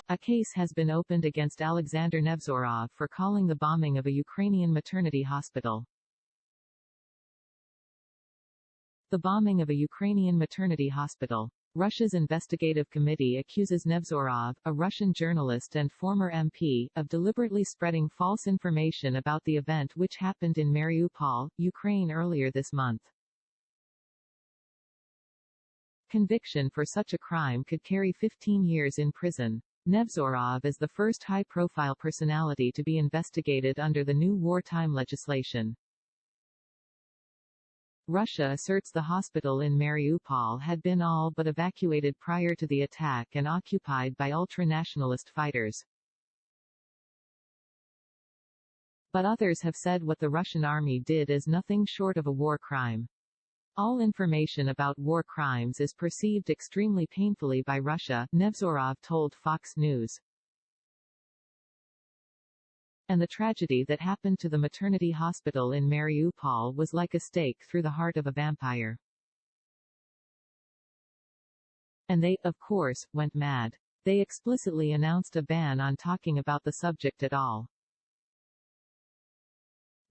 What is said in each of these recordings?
A case has been opened against Alexander Nevzorov for calling the bombing of a Ukrainian maternity hospital. The bombing of a Ukrainian maternity hospital. Russia's investigative committee accuses Nevzorov, a Russian journalist and former MP, of deliberately spreading false information about the event which happened in Mariupol, Ukraine earlier this month. Conviction for such a crime could carry 15 years in prison. Nevzorov is the first high-profile personality to be investigated under the new wartime legislation. Russia asserts the hospital in Mariupol had been all but evacuated prior to the attack and occupied by ultra-nationalist fighters. But others have said what the Russian army did is nothing short of a war crime. All information about war crimes is perceived extremely painfully by Russia, Nevzorov told Fox News. And the tragedy that happened to the maternity hospital in Mariupol was like a stake through the heart of a vampire. And they, of course, went mad. They explicitly announced a ban on talking about the subject at all.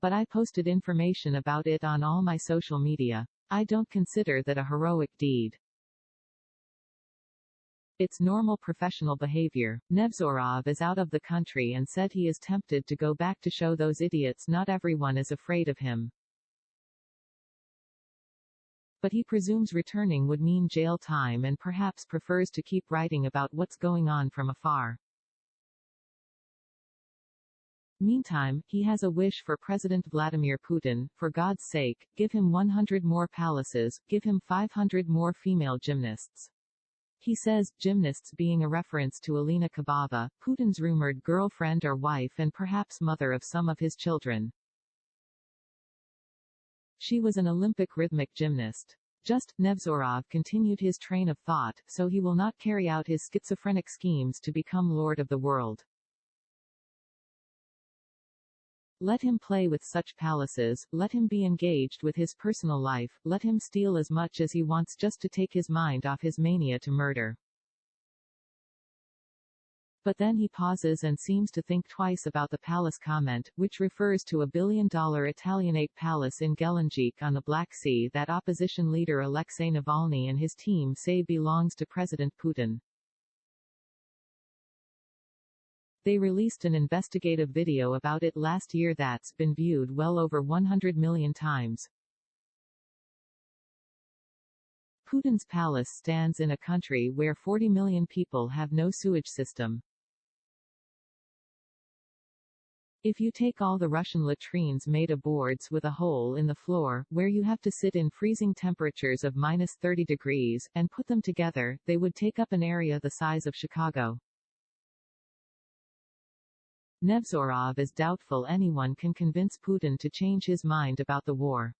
But I posted information about it on all my social media. I don't consider that a heroic deed. It's normal professional behavior. Nevzorov is out of the country and said he is tempted to go back to show those idiots not everyone is afraid of him. But he presumes returning would mean jail time and perhaps prefers to keep writing about what's going on from afar. Meantime, he has a wish for President Vladimir Putin: for God's sake, give him 100 more palaces, give him 500 more female gymnasts. He says, gymnasts being a reference to Alina Kabava, Putin's rumored girlfriend or wife and perhaps mother of some of his children. She was an Olympic rhythmic gymnast. Nevzorov continued his train of thought, so he will not carry out his schizophrenic schemes to become lord of the world. Let him play with such palaces, let him be engaged with his personal life, let him steal as much as he wants just to take his mind off his mania to murder. But then he pauses and seems to think twice about the palace comment, which refers to a $1 billion Italianate palace in Gelendzhik on the Black Sea that opposition leader Alexei Navalny and his team say belongs to President Putin. They released an investigative video about it last year that's been viewed well over 100 million times. Putin's palace stands in a country where 40 million people have no sewage system. If you take all the Russian latrines made of boards with a hole in the floor, where you have to sit in freezing temperatures of -30 degrees, and put them together, they would take up an area the size of Chicago. Nevzorov is doubtful anyone can convince Putin to change his mind about the war.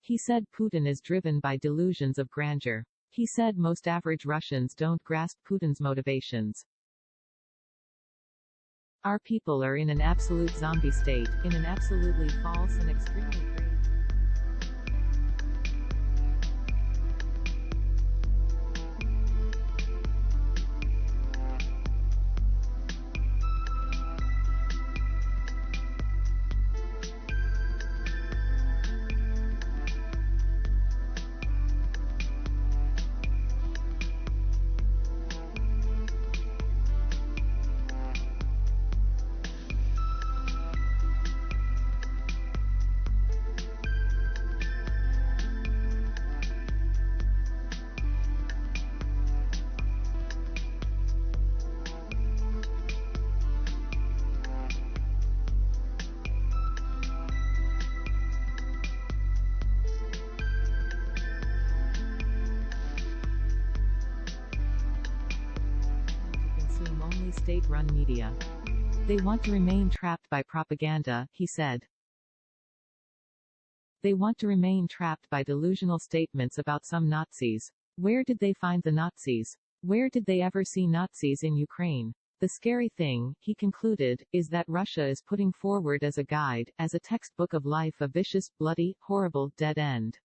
He said Putin is driven by delusions of grandeur. He said most average Russians don't grasp Putin's motivations. Our people are in an absolute zombie state, in an absolutely false and extremely crazy. State-run media. They want to remain trapped by propaganda, he said. They want to remain trapped by delusional statements about some Nazis. Where did they find the Nazis? Where did they ever see Nazis in Ukraine? The scary thing, he concluded, is that Russia is putting forward as a guide, as a textbook of life, a vicious, bloody, horrible, dead end.